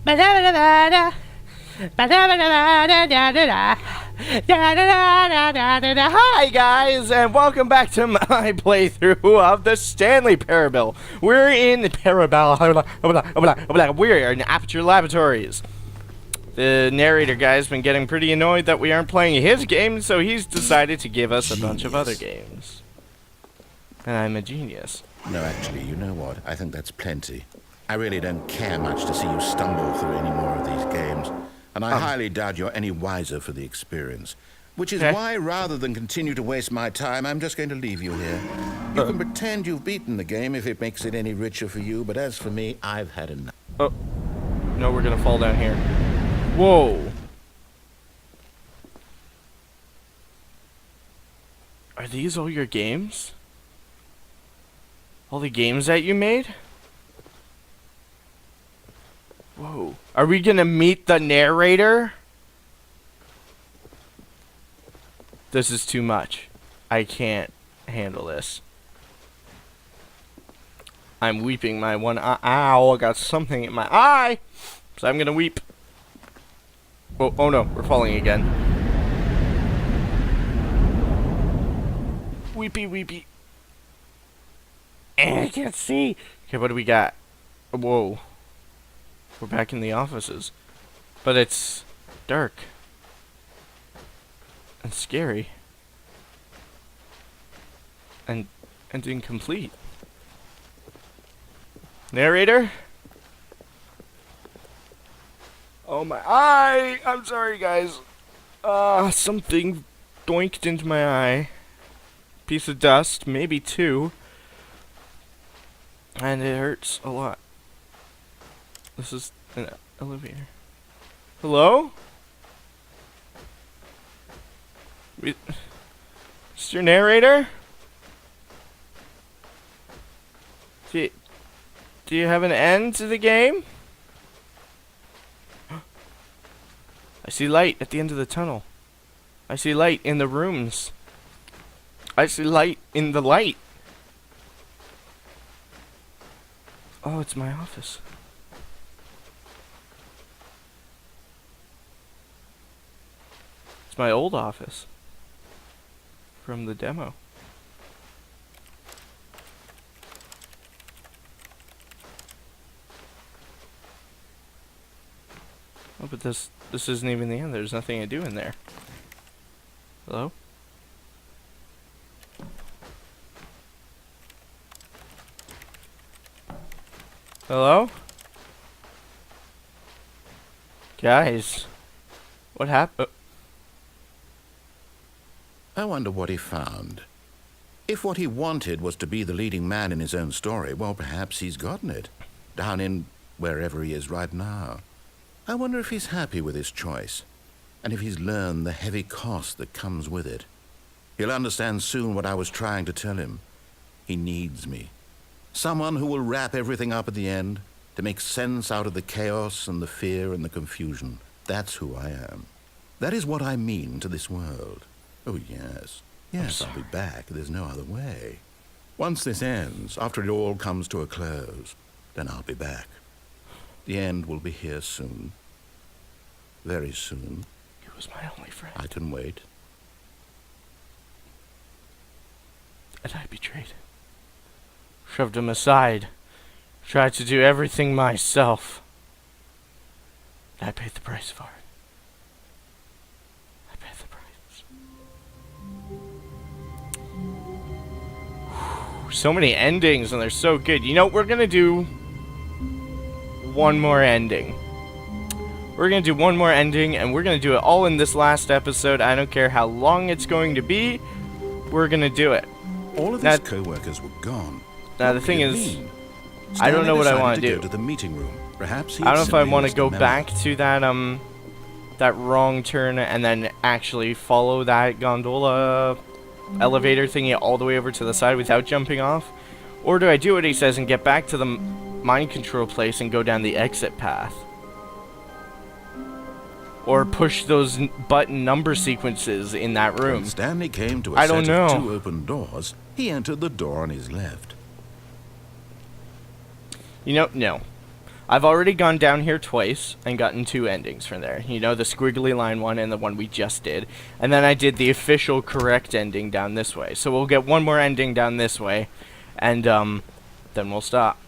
Ba-da-ba-da-ba-da. Ba-da-ba-da-ba-da-da-da-da. Da-da-da-da-da-da-da. Hi guys, and welcome back to my playthrough of the Stanley Parable. We're in the Parable. We're in Aperture Laboratories. The narrator guy's been getting pretty annoyed that we aren't playing his game, so he's decided to give us a bunch of other games. And I'm a genius. No, actually, you know what? I think that's plenty. I really don't care much to see you stumble through any more of these games. And I highly doubt you're any wiser for the experience. Which is why, rather than continue to waste my time, I'm just going to leave you here. You can pretend you've beaten the game if it makes it any richer for you, but as for me, I've had enough. Oh. No, we're gonna fall down here. Whoa. Are these all your games? All the games that you made? Whoa. Are we gonna meet the narrator? This is too much. I can't handle this. I'm weeping my one eye. Ow, I got something in my eye. So I'm gonna weep. Oh no, we're falling again. Weepy, weepy. I can't see. Okay, what do we got? Whoa. We're back in the offices. But it's dark. And scary. And incomplete. Narrator? Oh my eye! I'm sorry guys. Something doinked into my eye. Piece of dust, maybe two. And it hurts a lot. This is an elevator. Hello? Mr. Narrator? Do you have an end to the game? I see light at the end of the tunnel. I see light in the rooms. I see light in the light. Oh, it's my office. It's my old office. From the demo. Oh, but this isn't even the end. There's nothing to do in there. Hello? Hello? Guys. What happened? I wonder what he found. If what he wanted was to be the leading man in his own story, well, perhaps he's gotten it. Down in wherever he is right now. I wonder if he's happy with his choice, and if he's learned the heavy cost that comes with it. He'll understand soon what I was trying to tell him. He needs me. Someone who will wrap everything up at the end, to make sense out of the chaos and the fear and the confusion. That's who I am. That is what I mean to this world. Oh, yes. Yes, I'll be back. There's no other way. Once this ends, after it all comes to a close, then I'll be back. The end will be here soon. Very soon. He was my only friend. I can wait. And I betrayed him. Shoved him aside. Tried to do everything myself. And I paid the price for it. I paid the price. So many endings, and they're so good. You know, we're gonna do one more ending. We're gonna do one more ending, and we're gonna do it all in this last episode. I don't care how long it's going to be. We're gonna do it. All of his co-workers were gone. Now the thing is, I don't know what I want to do. Go to the meeting room. Perhaps I don't know if I want to go back to that that wrong turn and then actually follow that gondola elevator thingy all the way over to the side without jumping off, or do I do what he says and get back to the mind control place and go down the exit path, or push those button number sequences in that room. When Stanley came to a set of two open doors, he entered the door on his left. You know, no. I've already gone down here twice and gotten 2 endings from there. You know, the squiggly line one and the one we just did. And then I did the official correct ending down this way. So we'll get one more ending down this way, and then we'll stop.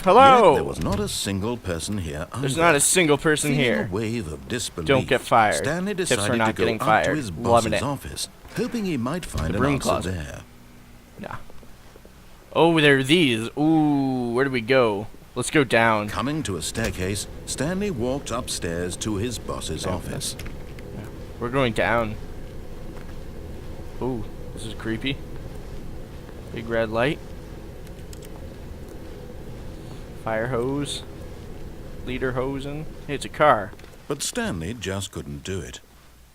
Hello! Yet there was not a single person here either. There's not a single person Feeling here. a wave of disbelief, Don't get fired. Stanley Tips for decided not to go getting up fired. to his Loving boss's it. office, hoping he might find The an broom answer closet. there. Yeah. Oh, there are these. Ooh, where do we go? Let's go down. Coming to a staircase, Stanley walked upstairs to his boss's office. We're going down. Ooh, this is creepy. Big red light. Fire hose. Leader hosing. Hey, it's a car. But Stanley just couldn't do it.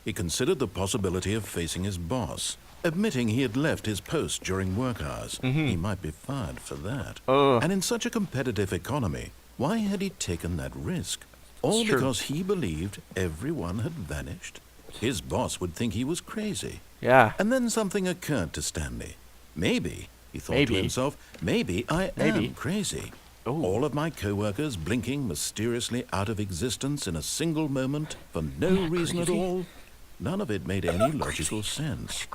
He considered the possibility of facing his boss, admitting he had left his post during work hours. He might be fired for that. And in such a competitive economy, why had he taken that risk? All true. because he believed everyone had vanished? His boss would think he was crazy. Yeah. And then something occurred to Stanley. Maybe, he thought to himself, maybe I am crazy. Ooh. All of my co-workers blinking mysteriously out of existence in a single moment for no reason at all. None of it made any logical sense.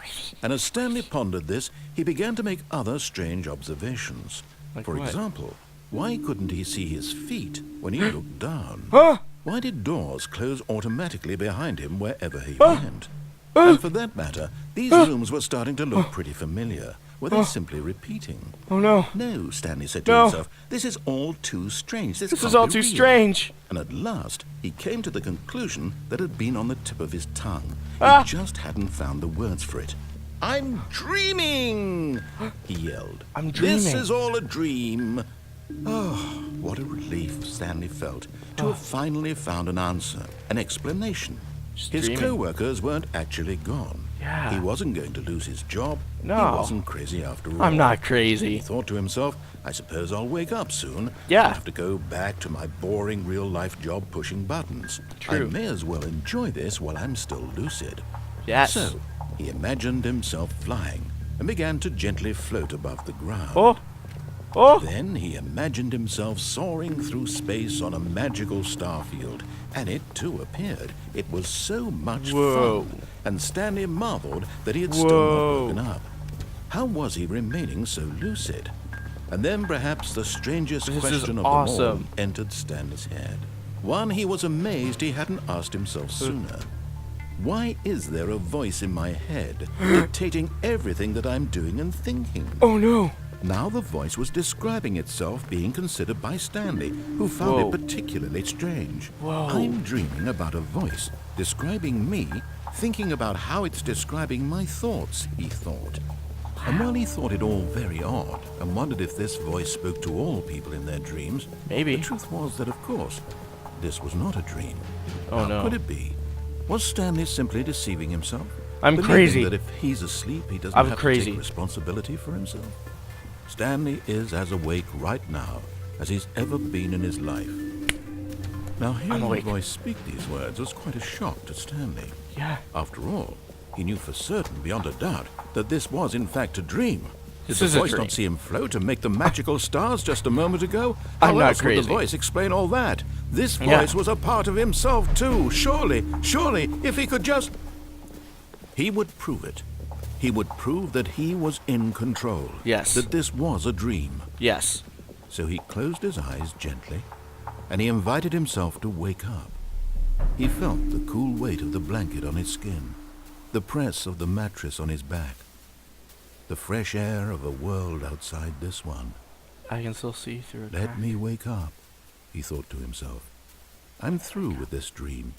And as Stanley pondered this, he began to make other strange observations. Like For what? example, why couldn't he see his feet when he looked down? Huh? Why did doors close automatically behind him wherever he went? And for that matter, these rooms were starting to look pretty familiar. Were they simply repeating? Oh no. No, Stanley said to No. himself, this is all too strange. This This can't is all be too real." strange. And at last, he came to the conclusion that had been on the tip of his tongue. Ah. He just hadn't found the words for it. I'm dreaming, he yelled. I'm dreaming. This is all a dream. Oh, what a relief Stanley felt to have finally found an answer, an explanation. Just His dreaming. co-workers weren't actually gone. Yeah. He wasn't going to lose his job. No. He wasn't crazy after all. I'm not He crazy. thought to himself, I suppose I'll wake up soon. Yeah. I'll have to go back to my boring real-life job pushing buttons. True. I may as well enjoy this while I'm still lucid. Yes. So, he imagined himself flying and began to gently float above the ground. Oh. Oh. Then he imagined himself soaring through space on a magical starfield, and it too appeared. It was so much Whoa. fun, and Stanley marveled that he had still Whoa. not woken up. How was he remaining so lucid? And then perhaps the strangest This is question of them all awesome. entered Stanley's head. One he was amazed he hadn't asked himself sooner. Why is there a voice in my head dictating everything that I'm doing and thinking? Oh no. Now the voice was describing itself being considered by Stanley, who found Whoa. it particularly strange. Whoa. I'm dreaming about a voice describing me, thinking about how it's describing my thoughts, he thought. And while he thought it all very odd, and wondered if this voice spoke to all people in their dreams, Maybe. the truth was that, of course, this was not a dream. Oh, How no. could it be? Was Stanley simply deceiving himself? I'm Believing crazy. that if he's asleep, he doesn't I'm have to crazy. take responsibility for himself? Stanley is as awake right now as he's ever been in his life. Now, hearing the awake. voice speak these words was quite a shock to Stanley. Yeah. After all, he knew for certain, beyond a doubt, that this was in fact a dream. This Did is the a voice dream. not see him float and make the magical stars just a moment ago? I'm How not else would crazy. the voice explain all that? This Yeah. voice was a part of himself too. Surely, if he could just... He would prove it. He would prove that he was in control. Yes. That this was a dream. Yes. So he closed his eyes gently, and he invited himself to wake up. He felt the cool weight of the blanket on his skin, the press of the mattress on his back, the fresh air of a world outside this one. I can still see through it. Let me wake up, he thought to himself. I'm through with this dream.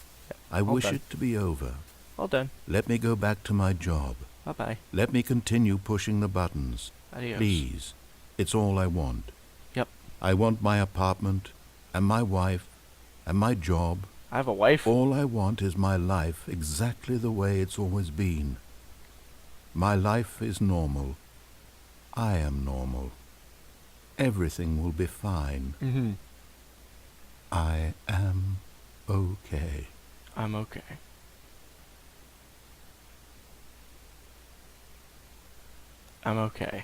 I wish done. it to be over. All done. Let me go back to my job. Bye-bye. Let me continue pushing the buttons. Adios. Please. It's all I want. Yep. I want my apartment, and my wife, and my job. I have a wife. All I want is my life exactly the way it's always been. My life is normal. I am normal. Everything will be fine. Mm-hmm. I am okay. I'm okay. I'm okay.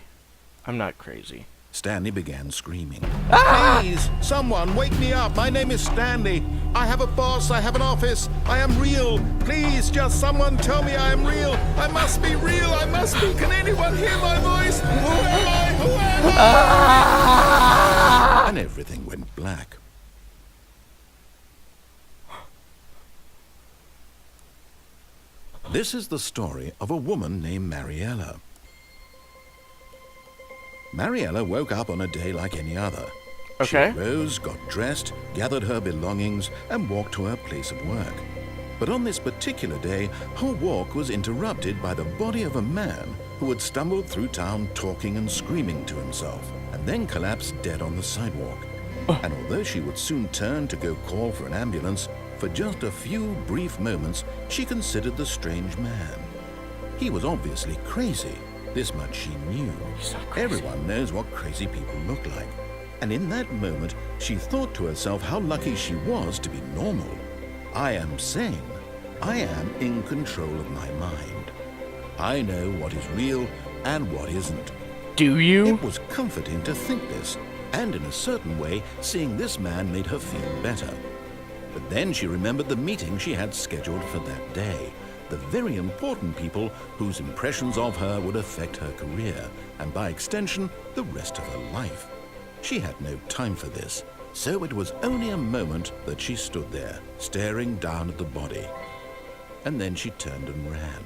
I'm not crazy. Stanley began screaming. Please, someone, wake me up. My name is Stanley. I have a boss. I have an office. I am real. Please, just someone tell me I am real. I must be real. I must be. Can anyone hear my voice? Who am I? Who am I? And everything went black. This is the story of a woman named Mariella. Mariella woke up on a day like any other. Okay. She rose, got dressed, gathered her belongings, and walked to her place of work. But on this particular day, her walk was interrupted by the body of a man who had stumbled through town talking and screaming to himself, and then collapsed dead on the sidewalk. And although she would soon turn to go call for an ambulance, for just a few brief moments, she considered the strange man. He was obviously crazy. This much she knew. Everyone knows what crazy people look like. And in that moment, she thought to herself how lucky she was to be normal. I am sane. I am in control of my mind. I know what is real and what isn't. Do you? It was comforting to think this, and in a certain way, seeing this man made her feel better. But then she remembered the meeting she had scheduled for that day. The very important people whose impressions of her would affect her career, and by extension, the rest of her life. She had no time for this, so it was only a moment that she stood there, staring down at the body. And then she turned and ran.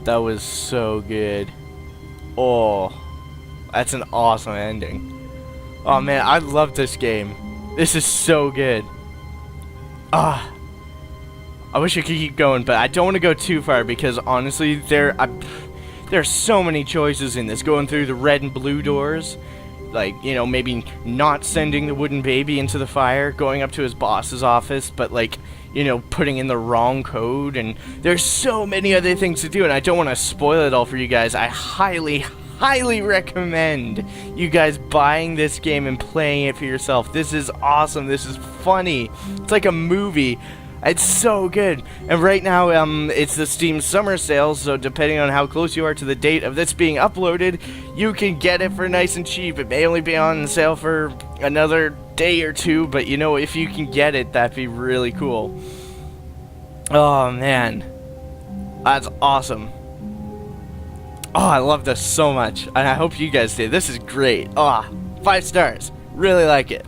That was so good. Oh, that's an awesome ending. Oh man, I love this game. This is so good. I wish I could keep going, but I don't want to go too far because honestly, there are so many choices in this. Going through the red and blue doors, like, you know, maybe not sending the wooden baby into the fire, going up to his boss's office, but like, you know, putting in the wrong code, and there's so many other things to do, and I don't want to spoil it all for you guys. I highly recommend you guys buying this game and playing it for yourself. This is awesome. This is funny. It's like a movie. It's so good. And right now, it's the Steam Summer Sale, so depending on how close you are to the date of this being uploaded, you can get it for nice and cheap. It may only be on sale for another day or two, but you know, if you can get it, that'd be really cool. Oh man, that's awesome. Oh, I love this so much, and I hope you guys did. This is great. 5 stars. Really like it.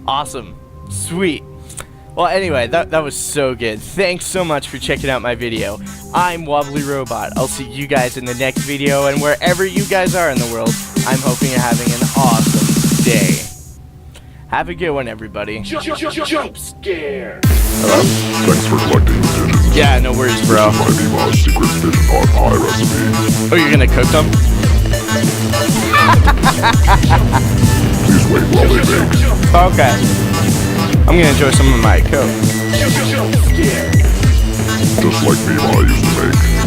Awesome. Sweet. Well, anyway, that was so good. Thanks so much for checking out my video. I'm Wobbly Robot. I'll see you guys in the next video, and wherever you guys are in the world, I'm hoping you're having an awesome day. Have a good one, everybody. Jump scare! Hello? Thanks for collecting the digits. Yeah, no worries, bro. This might be my secret pigeon pot pie recipe. Oh, you're gonna cook them? Please wait while they bake. Okay. I'm gonna enjoy some of my coke. Just like me while I used to make.